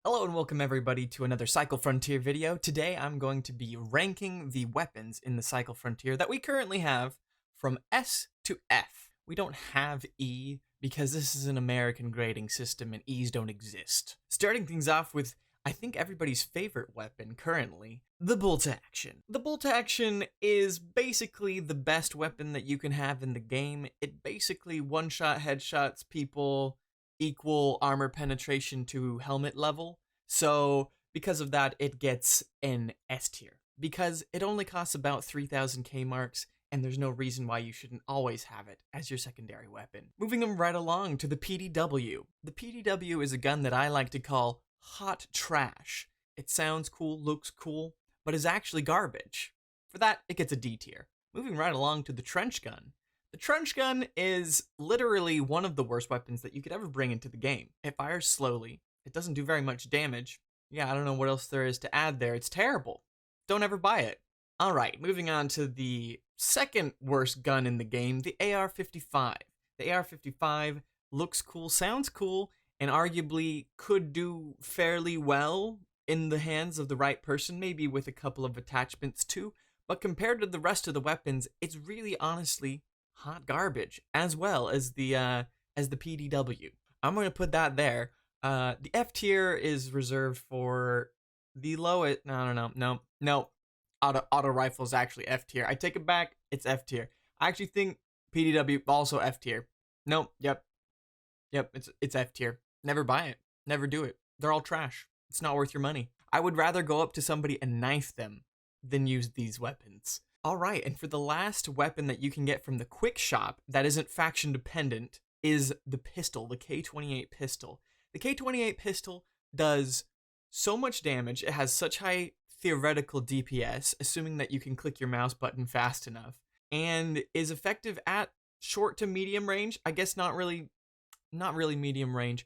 Hello and welcome everybody to another Cycle Frontier video. Today I'm going to be ranking the weapons in the Cycle Frontier that we currently have from S to F. We don't have E because this is an American grading system and E's don't exist. Starting things off with, I think everybody's favorite weapon currently, the bolt action. The bolt action is basically the best weapon that you can have in the game. It basically one-shot headshots people equal armor penetration to helmet level. So because of that, it gets an S tier. Because it only costs about 3,000 K marks, and there's no reason why you shouldn't always have it as your secondary weapon. Moving them right along to the PDW. The PDW is a gun that I like to call hot trash. It sounds cool, looks cool, but is actually garbage. For that, it gets a D tier. Moving right along to the Trenchgun. The Trenchgun is literally one of the worst weapons that you could ever bring into the game. It fires slowly. It doesn't do very much damage. Yeah, I don't know what else there is to add there. It's terrible. Don't ever buy it. Alright, moving on to the second worst gun in the game, the AR-55. The AR-55 looks cool, sounds cool, and arguably could do fairly well in the hands of the right person, maybe with a couple of attachments too. But compared to the rest of the weapons, it's really honestly hot garbage, as well as the PDW. I'm going to put that there. The F tier is reserved for the lowest. No. Auto rifle is actually F tier. I take it back. It's F tier. I actually think PDW also F tier. Nope. Yep. It's F tier. Never buy it. Never do it. They're all trash. It's not worth your money. I would rather go up to somebody and knife them than use these weapons. Alright, and for the last weapon that you can get from the quick shop that isn't faction dependent is the pistol, the K28 pistol. The K28 pistol does so much damage, it has such high theoretical DPS, assuming that you can click your mouse button fast enough, and is effective at short to medium range. I guess not really medium range.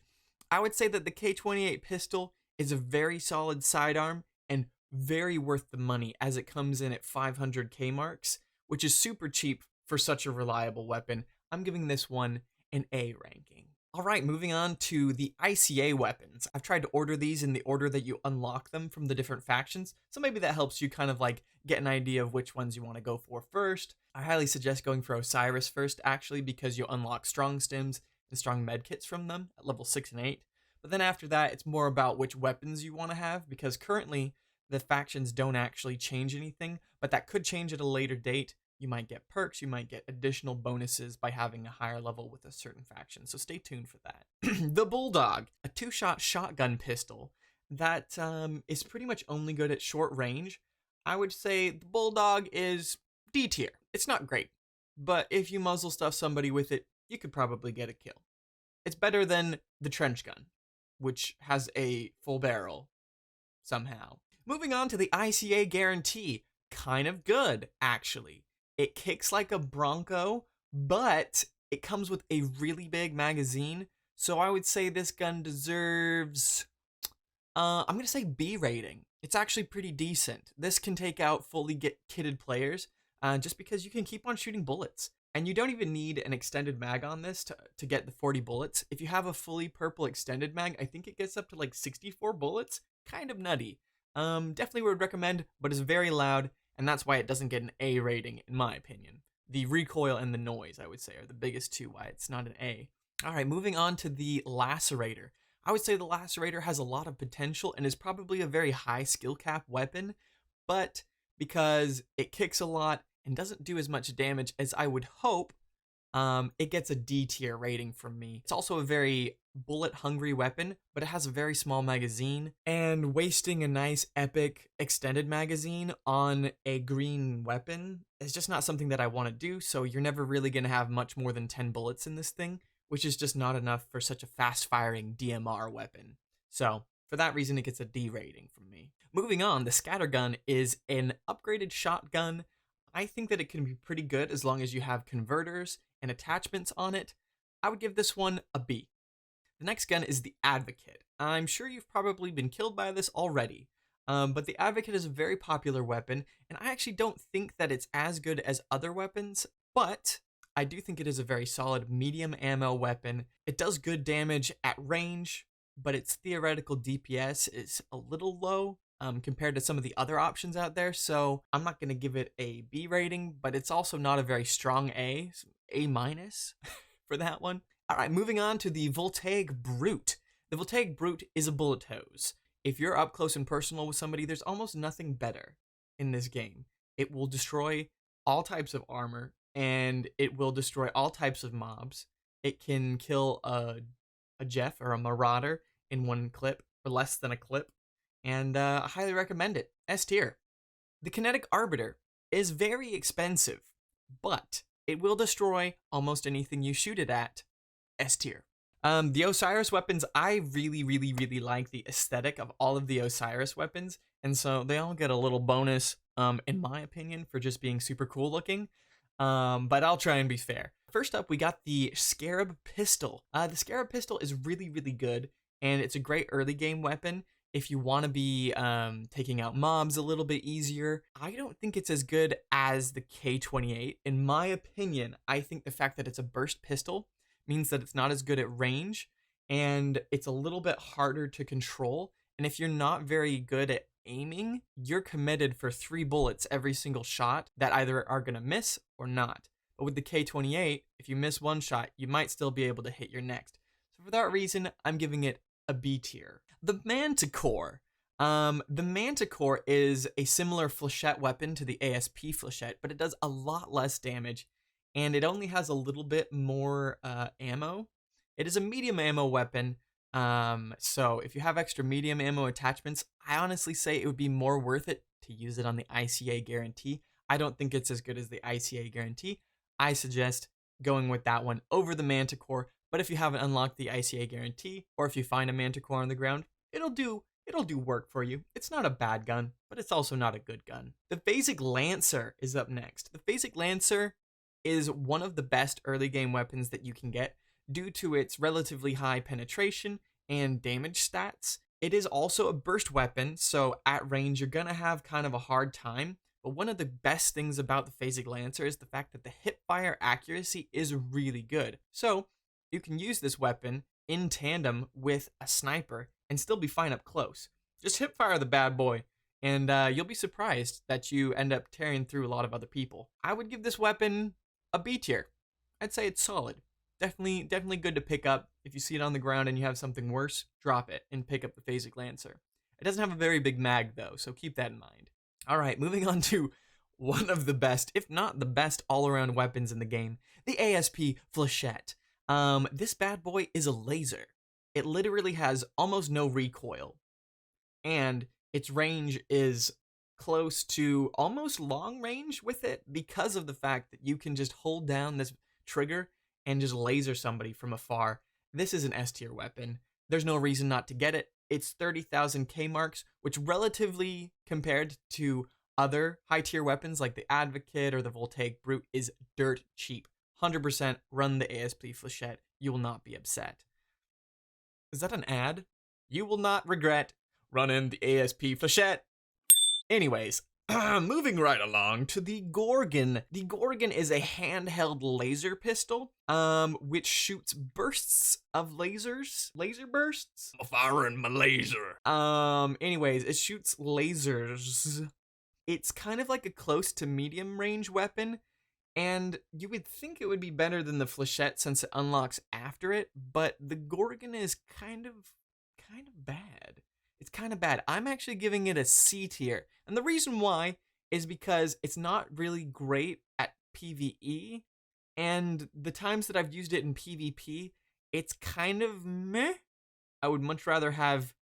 I would say that the K28 pistol is a very solid sidearm and very worth the money as it comes in at 500 K marks, which is super cheap for such a reliable weapon. I'm giving this one an A ranking. Alright, moving on to the ICA weapons. I've tried to order these in the order that you unlock them from the different factions, so maybe that helps you kind of like get an idea of which ones you want to go for first. I highly suggest going for Osiris first, actually, because you unlock strong stims and strong medkits from them at level 6 and 8. But then after that, it's more about which weapons you want to have, because currently the factions don't actually change anything, but that could change at a later date. You might get perks, you might get additional bonuses by having a higher level with a certain faction, so stay tuned for that. The Bulldog, a 2-shot shotgun pistol that is pretty much only good at short range. I would say the Bulldog is D tier. It's not great, but if you muzzle stuff somebody with it, you could probably get a kill. It's better than the Trenchgun, which has a full barrel somehow. Moving on to the ICA Guarantee, kind of good, actually. It kicks like a Bronco, but it comes with a really big magazine, so I would say this gun deserves, I'm going to say B rating. It's actually pretty decent. This can take out fully kitted players, just because you can keep on shooting bullets. And you don't even need an extended mag on this to get the 40 bullets. If you have a fully purple extended mag, I think it gets up to like 64 bullets. Kind of nutty. Definitely would recommend, but it's very loud, and that's why it doesn't get an A rating, in my opinion. The recoil and the noise, I would say, are the biggest two why it's not an A. Alright, moving on to the Lacerator. I would say the Lacerator has a lot of potential and is probably a very high skill cap weapon, but because it kicks a lot and doesn't do as much damage as I would hope, it gets a D tier rating from me. It's also a very bullet hungry weapon, but it has a very small magazine, and wasting a nice epic extended magazine on a green weapon is just not something that I want to do, so you're never really going to have much more than 10 bullets in this thing, which is just not enough for such a fast firing DMR weapon. So for that reason, it gets a D rating from me. Moving on, the Shattergun is an upgraded shotgun. I think that it can be pretty good as long as you have converters and attachments on it. I would give this one a B. The next gun is the Advocate. I'm sure you've probably been killed by this already, but the Advocate is a very popular weapon, and I actually don't think that it's as good as other weapons, but I do think it is a very solid medium ammo weapon. It does good damage at range, but its theoretical DPS is a little low compared to some of the other options out there. So I'm not going to give it a B rating, but it's also not a very strong A, A minus for that one. All right, moving on to the Voltaic Brute. The Voltaic Brute is a bullet hose. If you're up close and personal with somebody, there's almost nothing better in this game. It will destroy all types of armor, and it will destroy all types of mobs. It can kill a Jeff or a Marauder in one clip, or less than a clip, and I highly recommend it. S tier. The Kinetic Arbiter is very expensive, but it will destroy almost anything you shoot it at. S tier. The Osiris weapons, I really like the aesthetic of all of the Osiris weapons, and so they all get a little bonus, in my opinion, for just being super cool looking, but I'll try and be fair. First up, we got the Scarab pistol. The Scarab pistol is really good, and it's a great early game weapon if you want to be taking out mobs a little bit easier. I don't think it's as good as the K28. In my opinion, I think the fact that it's a burst pistol means that it's not as good at range, and it's a little bit harder to control. And if you're not very good at aiming, you're committed for 3 bullets every single shot that either are gonna miss or not. But with the K28, if you miss one shot, you might still be able to hit your next. So for that reason, I'm giving it a B tier. The Manticore. The Manticore is a similar Flechette weapon to the ASP Flechette, but it does a lot less damage, and it only has a little bit more ammo. It is a medium ammo weapon, so if you have extra medium ammo attachments, I honestly say it would be more worth it to use it on the ICA Guarantee. I don't think it's as good as the ICA Guarantee. I suggest going with that one over the Manticore, but if you haven't unlocked the ICA Guarantee, or if you find a Manticore on the ground, it'll do work for you. It's not a bad gun, but it's also not a good gun. The Phasic Lancer is up next. The Phasic Lancer is one of the best early game weapons that you can get due to its relatively high penetration and damage stats. It is also a burst weapon, so at range you're gonna have kind of a hard time, but one of the best things about the Phasic Lancer is the fact that the hipfire accuracy is really good. So you can use this weapon in tandem with a sniper and still be fine up close. Just hipfire the bad boy, and you'll be surprised that you end up tearing through a lot of other people. I would give this weapon a B tier. I'd say it's solid. Definitely good to pick up. If you see it on the ground and you have something worse, drop it and pick up the Phasic Lancer. It doesn't have a very big mag though, so keep that in mind. All right, moving on to one of the best, if not the best all-around weapons in the game, the ASP Flechette. This bad boy is a laser. It literally has almost no recoil, and its range is close to almost long range with it because of the fact that you can just hold down this trigger and just laser somebody from afar. This is an S tier weapon. There's no reason not to get it. It's 30,000 K marks, which relatively compared to other high tier weapons like the Advocate or the Voltaic Brute is dirt cheap. 100% run the ASP Flechette. You will not be upset. Is that an ad? You will not regret running the ASP Flechette. Anyways, moving right along to the Gorgon. The Gorgon is a handheld laser pistol, which shoots bursts of lasers. Laser bursts? I'm firing my laser. Anyways, it shoots lasers. It's kind of like a close to medium range weapon, and you would think it would be better than the Flechette since it unlocks after it, but the Gorgon is kind of bad. It's kind of bad. I'm actually giving it a C tier. And the reason why is because it's not really great at PvE. And the times that I've used it in PvP, it's kind of meh. I would much rather have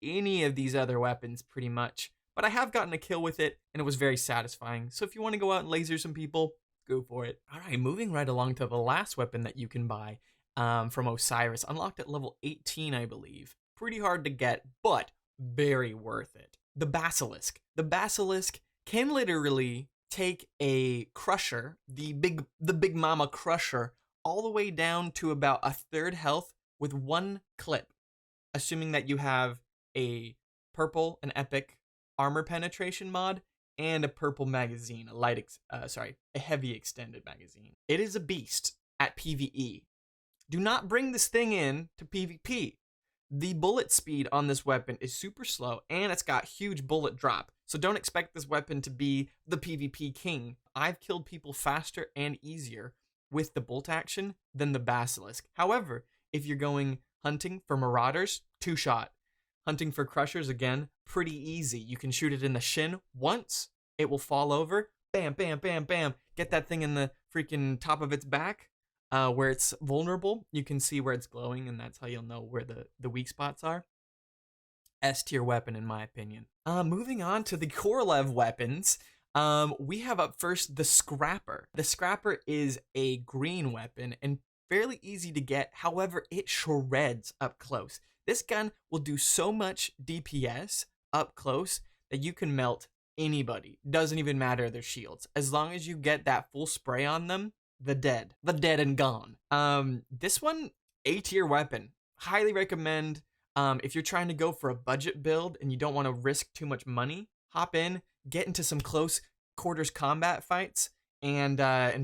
any of these other weapons pretty much. But I have gotten a kill with it, and it was very satisfying. So if you want to go out and laser some people, go for it. All right, moving right along to the last weapon that you can buy from Osiris. Unlocked at level 18, I believe. Pretty hard to get, but very worth it. The Basilisk. The Basilisk can literally take a crusher, the big mama crusher, all the way down to about a third health with one clip, assuming that you have a purple, an epic armor penetration mod, and a purple magazine, a heavy extended magazine. It is a beast at PvE. Do not bring this thing in to PvP. The bullet speed on this weapon is super slow, and it's got huge bullet drop. So don't expect this weapon to be the PvP king. I've killed people faster and easier with the bolt action than the Basilisk. However, if you're going hunting for marauders, 2-shot. Hunting for crushers, again, pretty easy. You can shoot it in the shin once, it will fall over, bam, bam, bam, bam. Get that thing in the freaking top of its back, where it's vulnerable. You can see where it's glowing, and that's how you'll know where the weak spots are. S tier weapon, in my opinion. Moving on to the Korolev weapons, we have up first the Scrapper. The Scrapper is a green weapon and fairly easy to get. However, it shreds up close. This gun will do so much DPS up close that you can melt anybody. Doesn't even matter their shields. As long as you get that full spray on them, the dead and gone. This one, A tier weapon. Highly recommend. If you're trying to go for a budget build and you don't want to risk too much money, hop in, get into some close quarters combat fights, and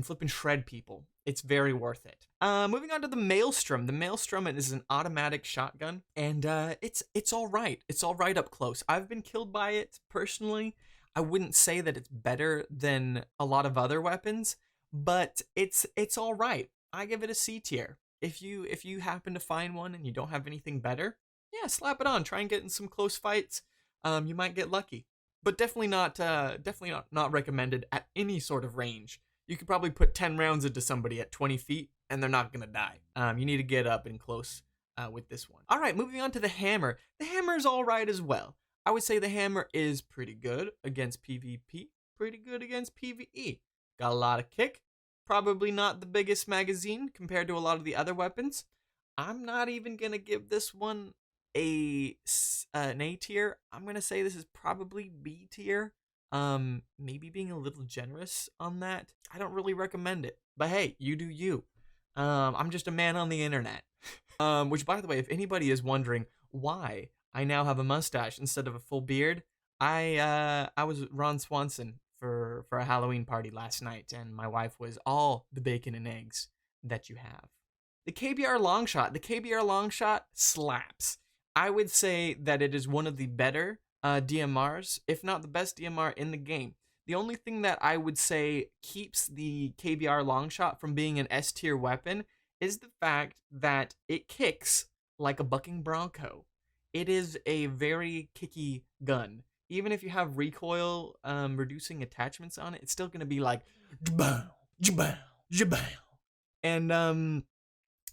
flip and shred people. It's very worth it. Moving on to the Maelstrom. The Maelstrom is an automatic shotgun, and it's all right. It's all right up close. I've been killed by it personally. I wouldn't say that it's better than a lot of other weapons, but it's all right. I give it a C tier. If you happen to find one and you don't have anything better, yeah, slap it on. Try and get in some close fights. You might get lucky, but definitely not recommended at any sort of range. You could probably put 10 rounds into somebody at 20 feet and they're not gonna die. You need to get up and close with this one. All right, moving on to the hammer. The hammer is all right as well. I would say the hammer is pretty good against PvP, pretty good against PvE. Got a lot of kick. Probably not the biggest magazine compared to a lot of the other weapons. I'm not even gonna give this one an A tier. I'm gonna say this is probably B tier. Maybe being a little generous on that. I don't really recommend it, but hey, you do you. I'm just a man on the internet. Which, by the way, if anybody is wondering why I now have a mustache instead of a full beard, I was Ron Swanson for a Halloween party last night, and my wife was all the bacon and eggs that you have. The KBR Longshot. The KBR Longshot slaps. I would say that it is one of the better DMRs, if not the best DMR in the game. The only thing that I would say keeps the KBR Longshot from being an S tier weapon is the fact that it kicks like a bucking bronco. It is a very kicky gun. Even if you have recoil reducing attachments on it, it's still gonna be like jabam, jabam, jabam. And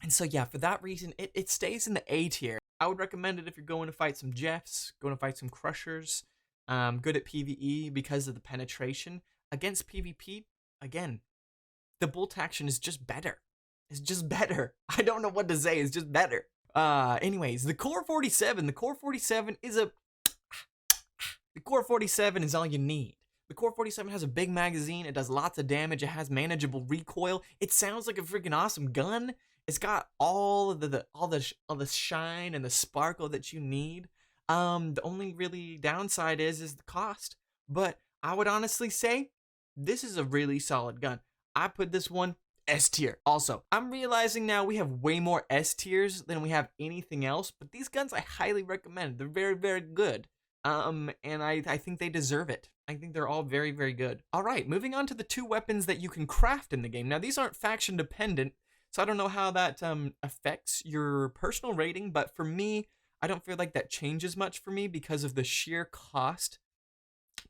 so yeah, for that reason, it stays in the A tier. I would recommend it if you're going to fight some Jeffs, going to fight some Crushers, good at PvE because of the penetration. Against PvP, again, the bolt action is just better. It's just better. I don't know what to say, it's just better. Anyways, the Core 47. The Core 47 is the Core 47 is all you need. The Core 47 has a big magazine, it does lots of damage, it has manageable recoil, it sounds like a freaking awesome gun. It's got all the shine and the sparkle that you need. The only really downside is the cost. But I would honestly say this is a really solid gun. I put this one S tier. Also, I'm realizing now we have way more S tiers than we have anything else. But these guns I highly recommend. They're very, very good. And I think they deserve it. I think they're all very, very good. All right, moving on to the 2 weapons that you can craft in the game. Now, these aren't faction dependent. So I don't know how that affects your personal rating, but for me, I don't feel like that changes much for me because of the sheer cost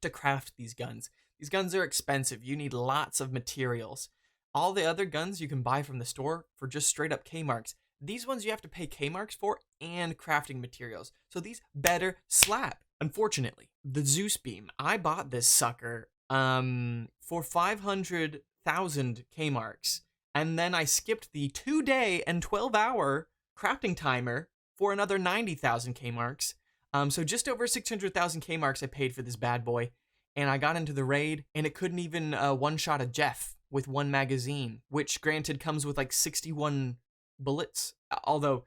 to craft these guns. These guns are expensive. You need lots of materials. All the other guns you can buy from the store for just straight up K-marks. These ones you have to pay K-marks for and crafting materials. So these better slap, unfortunately. The Zeus Beam. I bought this sucker for 500,000 K-marks. And then I skipped the 2-day and 12-hour crafting timer for another 90,000 K-marks. So just over 600,000 K-marks I paid for this bad boy. And I got into the raid, and it couldn't even one-shot a Jeff with 1 magazine, which granted comes with like 61 bullets. Although,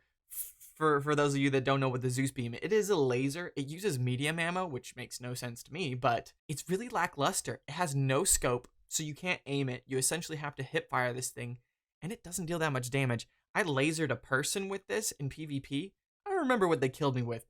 for those of you that don't know what the Zeus Beam, it is a laser. It uses medium ammo, which makes no sense to me, but it's really lackluster. It has no scope, so you can't aim it. You essentially have to hip fire this thing, and it doesn't deal that much damage. I lasered a person with this in PvP. I remember what they killed me with,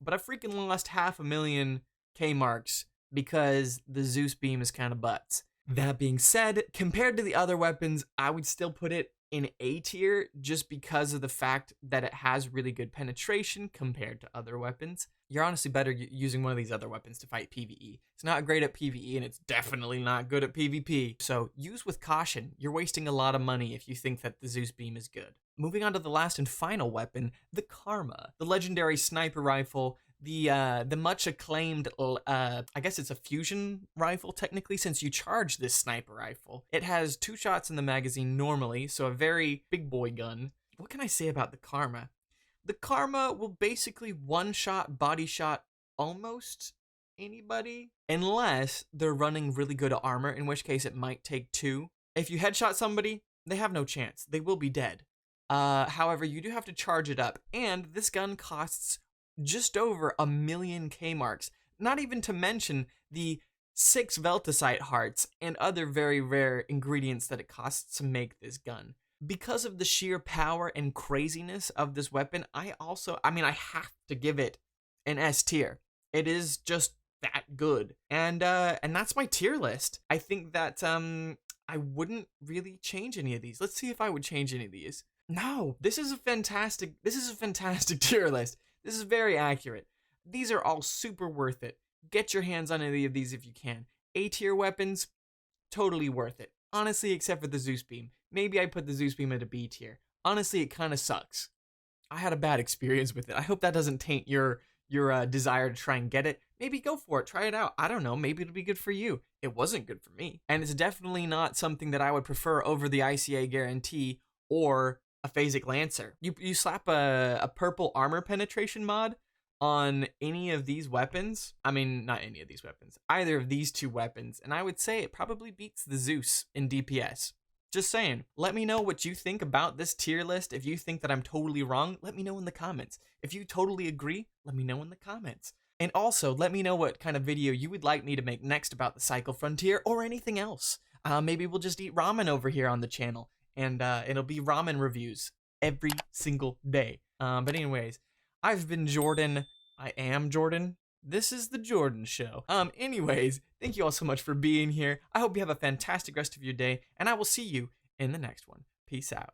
but I freaking lost 500,000 K marks because the Zeus Beam is kind of butts. That being said, compared to the other weapons, I would still put it in A tier just because of the fact that it has really good penetration compared to other weapons. You're honestly better using one of these other weapons to fight PvE. It's not great at PvE, and it's definitely not good at PvP. So use with caution. You're wasting a lot of money if you think that the Zeus Beam is good. Moving on to the last and final weapon, the Karma, the legendary sniper rifle, the much acclaimed, I guess it's a fusion rifle technically, since you charge this sniper rifle. It has 2 shots in the magazine normally, so a very big boy gun. What can I say about the Karma? The Karma will basically one-shot, body shot almost anybody, unless they're running really good armor, in which case it might take 2. If you headshot somebody, they have no chance. They will be dead. However, you do have to charge it up, and this gun costs just over 1,000,000 K marks, not even to mention the 6 Voltaic hearts and other very rare ingredients that it costs to make this gun. Because of the sheer power and craziness of this weapon, I have to give it an S tier. It is just that good. And that's my tier list. I think that I wouldn't really change any of these. Let's see if I would change any of these. No, this is a fantastic tier list. This is very accurate. These are all super worth it. Get your hands on any of these if you can. A tier weapons, totally worth it. Honestly, except for the Zeus Beam. Maybe I put the Zeus Beam at a B tier. Honestly, it kind of sucks. I had a bad experience with it. I hope that doesn't taint your desire to try and get it. Maybe go for it. Try it out. I don't know. Maybe it'll be good for you. It wasn't good for me. And it's definitely not something that I would prefer over the ICA Guarantee or a Phasic Lancer. You slap a purple armor penetration mod on any of these weapons. I mean, not any of these weapons. Either of these 2 weapons. And I would say it probably beats the Zeus in DPS. Just saying. Let me know what you think about this tier list. If you think that I'm totally wrong, let me know in the comments. If you totally agree, let me know in the comments. And also, let me know what kind of video you would like me to make next about the Cycle Frontier or anything else. Maybe we'll just eat ramen over here on the channel. And it'll be ramen reviews every single day. But anyways, I've been Jordan. I am Jordan. This is the Jordan Show. Anyways, thank you all so much for being here. I hope you have a fantastic rest of your day, and I will see you in the next one. Peace out.